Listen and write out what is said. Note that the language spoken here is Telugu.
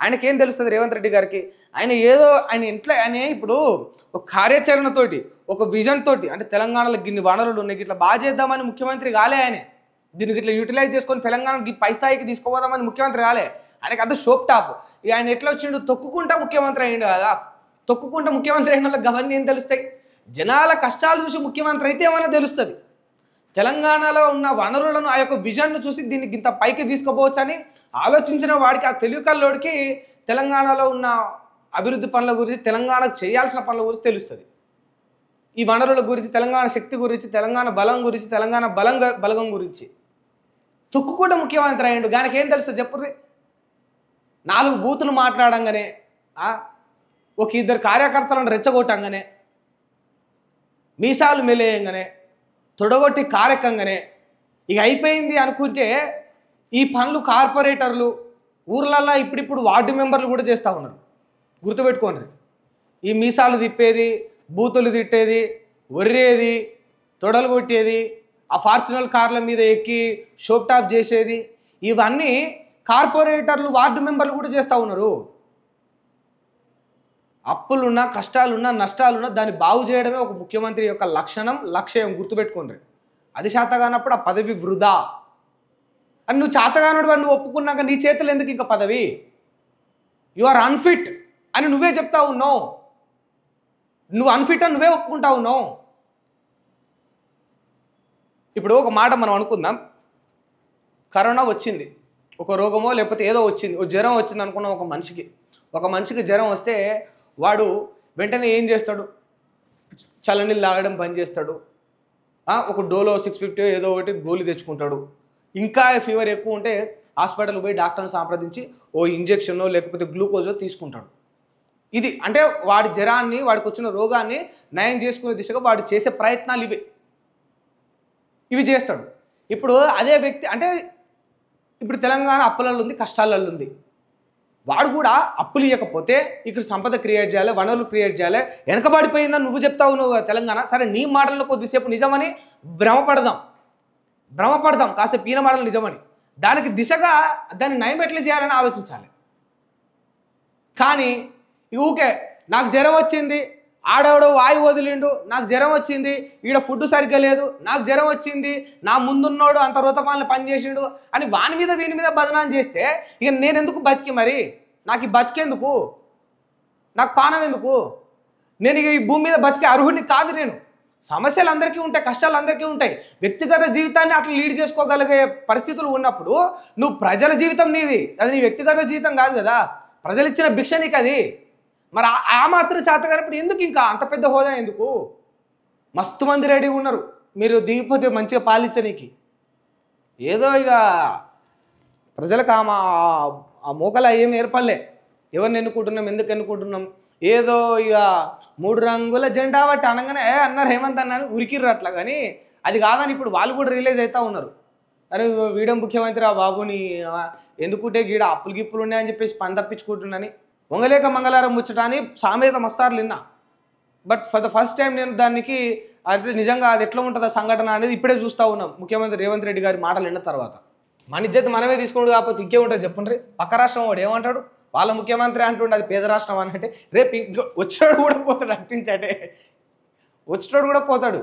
ఆయనకేం తెలుస్తుంది రేవంత్ రెడ్డి గారికి? ఆయన ఏదో ఆయన ఇంట్లో ఆయన ఇప్పుడు ఒక కార్యాచరణతోటి, ఒక విజన్ తోటి అంటే తెలంగాణలో గిన్ని వనరులు ఉన్నాయి, ఇట్లా బాగా చేద్దామని ముఖ్యమంత్రి కాలే ఆయన. దీనికి ఇట్లా యూటిలైజ్ చేసుకొని తెలంగాణకి పై స్థాయికి తీసుకుపోదామని ముఖ్యమంత్రి కాలే. ఆయనకి అంత షోప్ టాప్. ఇక ఆయన ఎట్లా వచ్చిండు? తొక్కుకుంటా ముఖ్యమంత్రి అయ్యిండు కదా. తొక్కుకుంటా ముఖ్యమంత్రి అయిన వాళ్ళకి అవన్నీ ఏం తెలుస్తాయి? జనాల కష్టాలు చూసి ముఖ్యమంత్రి అయితే ఏమైనా తెలుస్తుంది. తెలంగాణలో ఉన్న వనరులను ఆ యొక్క విజన్ను చూసి దీనికి ఇంత పైకి తీసుకుపోవచ్చని ఆలోచించిన వాడికి, ఆ తెలివి కల్లోడికి తెలంగాణలో ఉన్న అభివృద్ధి పనుల గురించి, తెలంగాణకు చేయాల్సిన పనుల గురించి తెలుస్తుంది. ఈ వనరుల గురించి, తెలంగాణ శక్తి గురించి, తెలంగాణ బలం గురించి, తెలంగాణ బలగం గురించి తొక్కుకుంటే ముఖ్యమంత్రి అయ్యిండు. దానికి ఏం తెలుస్తుంది చెప్పుర్రి? 4 బూతులు మాట్లాడంగానే, ఒక 2 కార్యకర్తలను రెచ్చగొట్టంగానే, మీసాలు మెలేయంగానే, తొడగొట్టి కారెక్కంగానే ఇక అయిపోయింది అనుకుంటే ఈ పనులు కార్పొరేటర్లు ఊర్లల్లో ఇప్పుడిప్పుడు వార్డు మెంబర్లు కూడా చేస్తూ ఉన్నారు. గుర్తుపెట్టుకోండి. ఈ మీసాలు తిప్పేది, బూతులు తిట్టేది, ఒర్రేది, తొడలు కొట్టేది, ఆ ఫార్చునర్ కార్ల మీద ఎక్కి షోప్ టాప్ చేసేది, ఇవన్నీ కార్పొరేటర్లు వార్డు మెంబర్లు కూడా చేస్తూ ఉన్నారు. అప్పులున్నా, కష్టాలున్నా, నష్టాలున్నా దాన్ని బాగు చేయడమే ఒక ముఖ్యమంత్రి యొక్క లక్ష్యం. గుర్తుపెట్టుకోండి. అది చేతగానప్పుడు ఆ పదవి వృధా అని నువ్వు చేతగానడు నువ్వు ఒప్పుకున్నాక నీ చేతులు ఎందుకు ఇంకా పదవి? యు ఆర్ అన్ఫిట్ అని నువ్వే చెప్తా ఉన్నావు. నువ్వు అన్ఫిట్ అని నువ్వే ఒప్పుకుంటా ఉన్నావు. ఇప్పుడు ఒక మాట మనం అనుకుందాం. కరోనా వచ్చింది, ఒక రోగమో లేకపోతే ఏదో వచ్చింది, ఒక జ్వరం వచ్చింది అనుకున్నాం. ఒక మనిషికి జ్వరం వస్తే వాడు వెంటనే ఏం చేస్తాడు? చల్లనీళ్ళు తాగడం బంద్ చేస్తాడు. ఒక డోలో 650 ఏదో ఒకటి గోళీ తెచ్చుకుంటాడు. ఇంకా ఫీవర్ ఎక్కువ ఉంటే హాస్పిటల్కి పోయి డాక్టర్ని సంప్రదించి ఓ ఇంజెక్షనో లేకపోతే గ్లూకోజో తీసుకుంటాడు. ఇది అంటే వాడి జ్వరాన్ని, వాడికి వచ్చిన రోగాన్ని నయం చేసుకునే దిశగా వాడు చేసే ప్రయత్నాలు ఇవి చేస్తాడు. ఇప్పుడు అదే వ్యక్తి అంటే ఇప్పుడు తెలంగాణ అప్పులలో ఉంది, కష్టాలలో ఉంది. వాడు కూడా అప్పులు ఇవ్వకపోతే ఇక్కడ సంపద క్రియేట్ చేయాలి, వనరులు క్రియేట్ చేయాలి. వెనకబడిపోయిందని నువ్వు చెప్తావు నువ్వు తెలంగాణ. సరే, నీ మాటల్లో కొద్దిసేపు నిజమని భ్రమపడదాం కాసేపు ఈయన మాటలు నిజమని. దానికి దిశగా దాన్ని నయం ఎట్లా చేయాలని ఆలోచించాలి. కానీ ఊకే నాకు జ్వరం వచ్చింది, ఆడవాడు వాయు వదిలిండు, నాకు జ్వరం వచ్చింది, ఈడ ఫుడ్ సరిగ్గా లేదు, నాకు జ్వరం వచ్చింది, నా ముందున్నోడు అంత రూతపాలను పనిచేసిండు అని వాని మీద వీని మీద బదనాం చేస్తే ఇక నేను ఎందుకు బతికి? మరి నాకు ఈ బతికేందుకు? నాకు పానం ఎందుకు? నేను ఇక ఈ భూమి మీద బతికే అర్హుడిని కాదు. నేను సమస్యలు అందరికీ ఉంటాయి, కష్టాలు అందరికీ ఉంటాయి. వ్యక్తిగత జీవితాన్ని అట్లా లీడ్ చేసుకోగలిగే పరిస్థితులు ఉన్నప్పుడు నువ్వు ప్రజల జీవితం నీది, అది నీ వ్యక్తిగత జీవితం కాదు కదా. ప్రజలు ఇచ్చిన భిక్ష నీకు అది. మరి ఆ మాత్రం చేత కానప్పుడు ఎందుకు ఇంకా అంత పెద్ద హోదా ఎందుకు? మస్తు మంది రెడీగా ఉన్నారు మీరు దిగిపోతే మంచిగా పాలించనీకి. ఏదో ఇక ప్రజలకు ఆ మోకలు ఏమి ఏర్పడలే. ఎవరిని ఎన్నుకుంటున్నాం, ఎందుకు ఎన్నుకుంటున్నాం, ఏదో ఇక 3 రంగుల జెండా బట్టి అనగానే అన్నారు హేమంత్ అన్నాను ఉరికిర్రు అట్లా. కానీ అది కాదని ఇప్పుడు వాళ్ళు కూడా రిలీజ్ అవుతూ ఉన్నారు. అరే వీడం ముఖ్యమంత్రి ఆ బాబుని ఎందుకుంటే గీడ అప్పులు గిప్పులు ఉన్నాయని చెప్పేసి పని తప్పించుకుంటున్నాని వంగలేక మంగళవారం ముచ్చట అని సామెత మస్తారులు విన్నా. But for the first time నేను దానికి అంటే నిజంగా అది ఎట్లా ఉంటుందా సంఘటన అనేది ఇప్పుడే చూస్తూ ఉన్నాం ముఖ్యమంత్రి రేవంత్ రెడ్డి గారి మాటలు విన్న తర్వాత. మన ఇజ్జత్ మనమే తీసుకున్నాడు కాకపోతే ఇంకేముంటుంది చెప్పండి. పక్క రాష్ట్రం వాడు ఏమంటాడు? వాళ్ళ ముఖ్యమంత్రి అంటుండే అది పేద రాష్ట్రం అని అంటే రేపు వచ్చినోడు కూడా పోతాడు, అట్టించటే వచ్చినోడు కూడా పోతాడు.